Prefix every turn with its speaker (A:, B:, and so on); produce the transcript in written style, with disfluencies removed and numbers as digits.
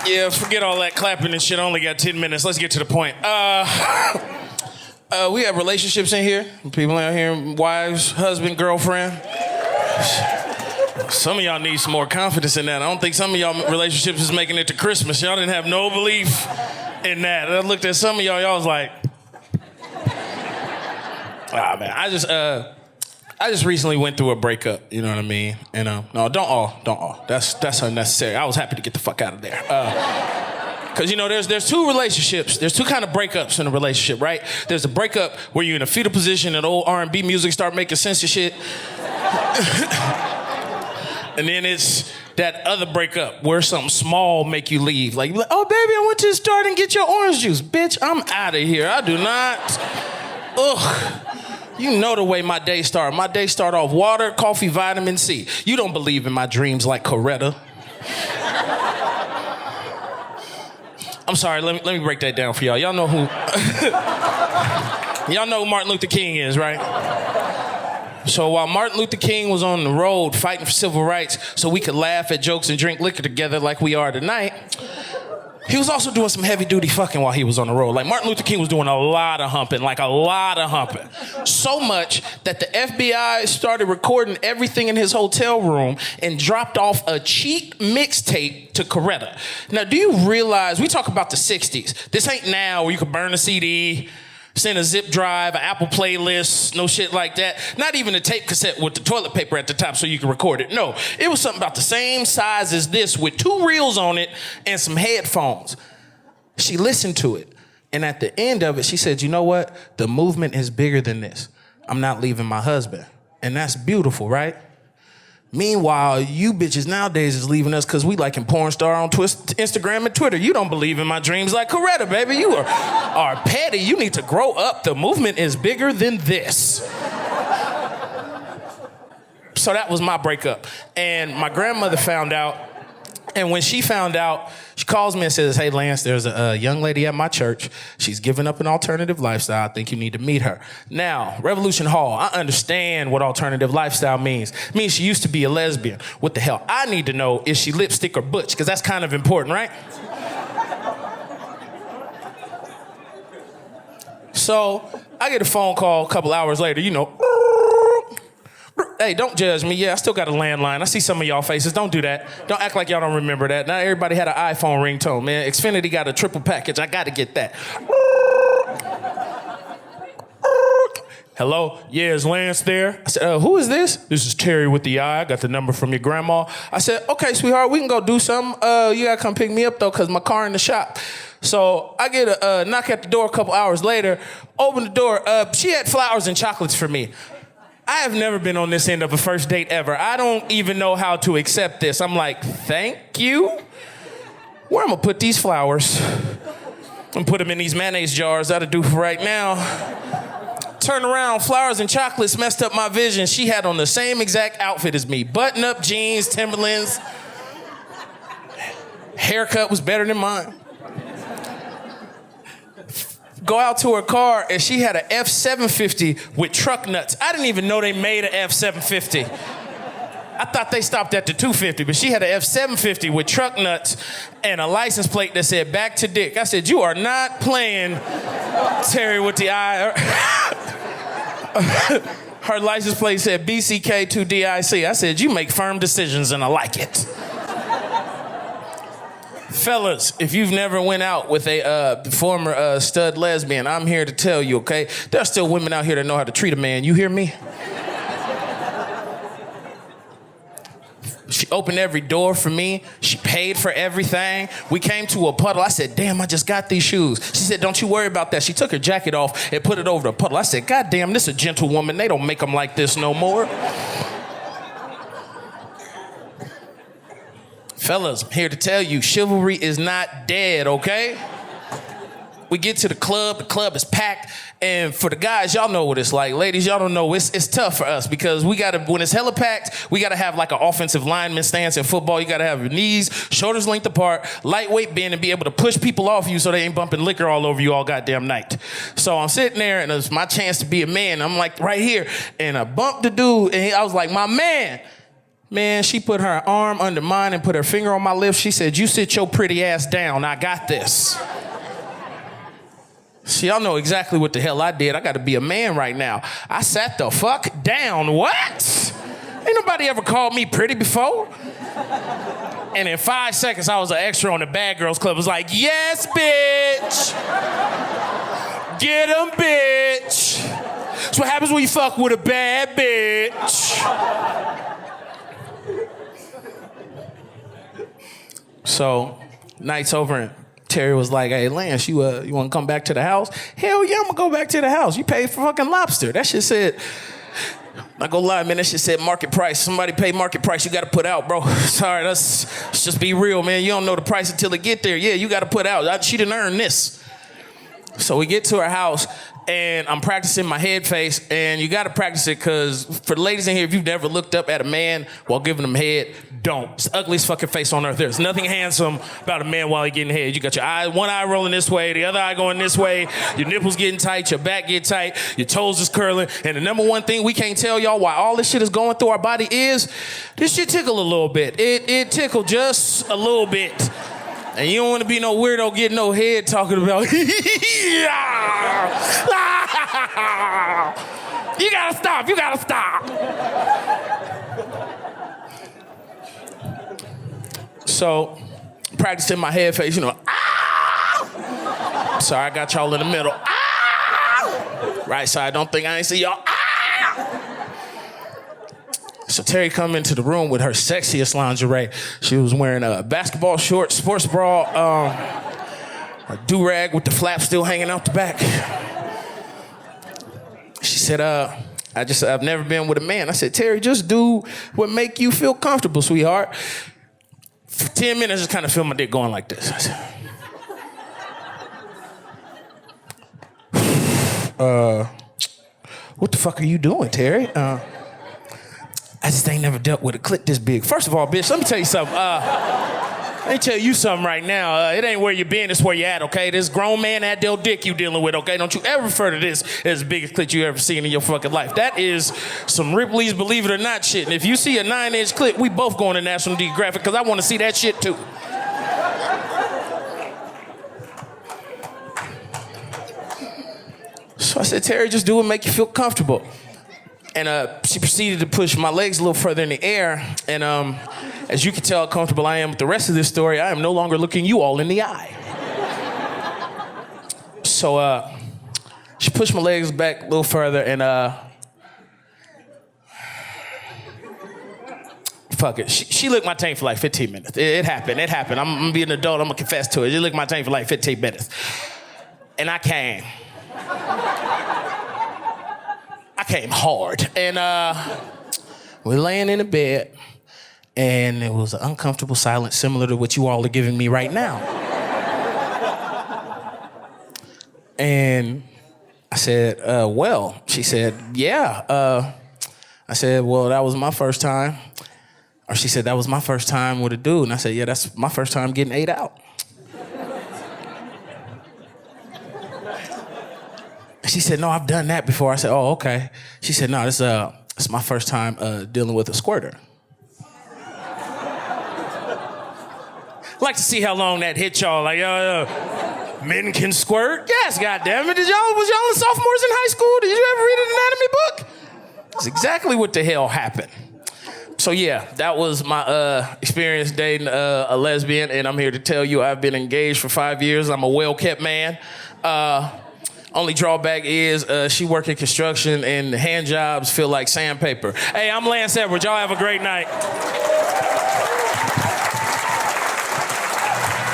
A: Yeah, forget all that clapping and shit. I only got 10 minutes. Let's get to the point. We have relationships in here. People out here, wives, husband, girlfriend. Some of y'all need some more confidence in that. I don't think some of y'all relationships is making it to Christmas. Y'all didn't have no belief in that. I looked at some of y'all was like, ah, man. I just recently went through a breakup. You know what I mean? And no, don't all. That's unnecessary. I was happy to get the fuck out of there. Because, you know, there's two relationships. There's two kind of breakups in a relationship, right? There's a breakup where you're in a fetal position and old R&B music start making sense of shit. And then it's that other breakup where something small make you leave. Like, oh, baby, I went to the store and get your orange juice. Bitch, I'm out of here. I do not. Ugh. You know the way my day start. My day start off water, coffee, vitamin C. You don't believe in my dreams like Coretta. I'm sorry, let me break that down for y'all. Y'all know who y'all know who Martin Luther King is, right? So while Martin Luther King was on the road fighting for civil rights so we could laugh at jokes and drink liquor together like we are tonight, he was also doing some heavy-duty fucking while he was on the road. Like, Martin Luther King was doing a lot of humping. So much that the FBI started recording everything in his hotel room and dropped off a cheap mixtape to Coretta. Now, do you realize, we talk about the 60s. This ain't now where you can burn a CD, send a zip drive, an Apple playlist, no shit like that. Not even a tape cassette with the toilet paper at the top so you can record it. No, it was something about the same size as this with 2 reels on it and some headphones. She listened to it. And at the end of it, she said, you know what? The movement is bigger than this. I'm not leaving my husband. And that's beautiful, right? Meanwhile, you bitches nowadays is leaving us because we liking porn star on Instagram and Twitter. You don't believe in my dreams like Coretta, baby. You are petty. You need to grow up. The movement is bigger than this. So that was my breakup. And my grandmother found out. And when she found out, she calls me and says, hey, Lance, there's a young lady at my church. She's giving up an alternative lifestyle. I think you need to meet her. Now, Revolution Hall, I understand what alternative lifestyle means. It means she used to be a lesbian. What the hell I need to know is she lipstick or butch, because that's kind of important, right? So I get a phone call a couple hours later, you know. Hey, don't judge me. Yeah, I still got a landline. I see some of y'all faces. Don't do that. Don't act like y'all don't remember that. Not everybody had an iPhone ringtone, man. Xfinity got a triple package. I got to get that. Hello? Yeah, is Lance there? I said, who is this? This is Terry with the I. I got the number from your grandma. I said, okay, sweetheart, we can go do something. You got to come pick me up, though, because my car in the shop. So I get a knock at the door a couple hours later. Open the door. She had flowers and chocolates for me. I have never been on this end of a first date ever. I don't even know how to accept this. I'm like, thank you? Where I'm gonna put these flowers? I'm gonna put them in these mayonnaise jars. That'll do for right now. Turn around, flowers and chocolates messed up my vision. She had on the same exact outfit as me. Button-up jeans, Timberlands. Haircut was better than mine. Go out to her car, and she had an F-750 with truck nuts. I didn't even know they made an F-750. I thought they stopped at the 250, but she had an F-750 with truck nuts and a license plate that said, back to Dick. I said, you are not playing Terry with the I. Her license plate said BCK2DIC. I said, you make firm decisions, and I like it. Fellas, if you've never went out with a former stud lesbian, I'm here to tell you, okay? There's still women out here that know how to treat a man. You hear me? She opened every door for me. She paid for everything. We came to a puddle. I said, damn, I just got these shoes. She said, don't you worry about that. She took her jacket off and put it over the puddle. I said, God damn, this is a gentlewoman. They don't make them like this no more. Fellas, I'm here to tell you, chivalry is not dead, okay? We get to the club is packed, and for the guys, y'all know what it's like. Ladies, y'all don't know, it's tough for us because we gotta, when it's hella packed, we gotta have like an offensive lineman stance in football. You gotta have your knees, shoulders length apart, lightweight bend, and be able to push people off you so they ain't bumping liquor all over you all goddamn night. So I'm sitting there, and it's my chance to be a man. I'm like right here, and I bumped the dude, and I was like, my man, Man, she put her arm under mine and put her finger on my lips. She said, you sit your pretty ass down. I got this. See, y'all know exactly what the hell I did. I got to be a man right now. I sat the fuck down. What? Ain't nobody ever called me pretty before. And in 5 seconds, I was an extra on the Bad Girls Club. It was like, yes, bitch. Get 'em, bitch. That's what happens when you fuck with a bad bitch. So, night's over and Terry was like, hey, Lance, you want to come back to the house? Hell yeah, I'm going to go back to the house. You paid for fucking lobster. That shit said, not gonna lie, man, that shit said market price. Somebody pay market price, you gotta put out, bro. Sorry, let's just be real, man. You don't know the price until it get there. Yeah, you gotta put out. She didn't earn this. So we get to her house, and I'm practicing my head face, and you gotta practice it, because for the ladies in here, if you've never looked up at a man while giving them head, don't. It's the ugliest fucking face on earth. There's nothing handsome about a man while he's getting head. You got your eye, one eye rolling this way, the other eye going this way, your nipples getting tight, your back get tight, your toes is curling, and the number one thing we can't tell y'all why all this shit is going through our body is, this shit tickle a little bit. It tickle just a little bit. And you don't want to be no weirdo getting no head talking about, you gotta stop, you gotta stop. So, practicing my head face, Sorry, I got y'all in the middle. Right side, don't think I ain't see y'all. So Terry come into the room with her sexiest lingerie. She was wearing a basketball shorts, sports bra, a do-rag with the flap still hanging out the back. She said, I've never been with a man. I said, Terry, just do what make you feel comfortable, sweetheart. For 10 minutes, I just kind of feel my dick going like this. I said, what the fuck are you doing, Terry? I just ain't never dealt with a clit this big. First of all, bitch, let me tell you something. Let me tell you something right now. It ain't where you been, it's where you at, okay? This grown man adult dick you dealing with, okay? Don't you ever refer to this as the biggest clit you ever seen in your fucking life. That is some Ripley's Believe It or Not shit. And if you see a 9-inch clit, we both going to National Geographic, because I want to see that shit too. So I said, Terry, just do what make you feel comfortable. And she proceeded to push my legs a little further in the air. And as you can tell how comfortable I am with the rest of this story, I am no longer looking you all in the eye. So she pushed my legs back a little further and fuck it. She licked my taint for like 15 minutes. It happened. I'm gonna be an adult, I'm gonna confess to it. She licked my taint for like 15 minutes. And I came hard. And we're laying in the bed, and it was an uncomfortable silence similar to what you all are giving me right now. And I said, well, she said, yeah. I said, well, that was my first time. Or she said, that was my first time with a dude. And I said, yeah, that's my first time getting ate out. She said, no, I've done that before. I said, oh, okay. She said, no, this is my first time dealing with a squirter. Like to see how long that hit y'all. Like, men can squirt? Yes, goddammit. Was y'all in sophomores in high school? Did you ever read an anatomy book? That's exactly what the hell happened. So yeah, that was my experience dating a lesbian, and I'm here to tell you I've been engaged for 5 years. I'm a well-kept man. Only drawback is she work in construction and hand jobs feel like sandpaper. Hey, I'm Lance Edwards. Y'all have a great night.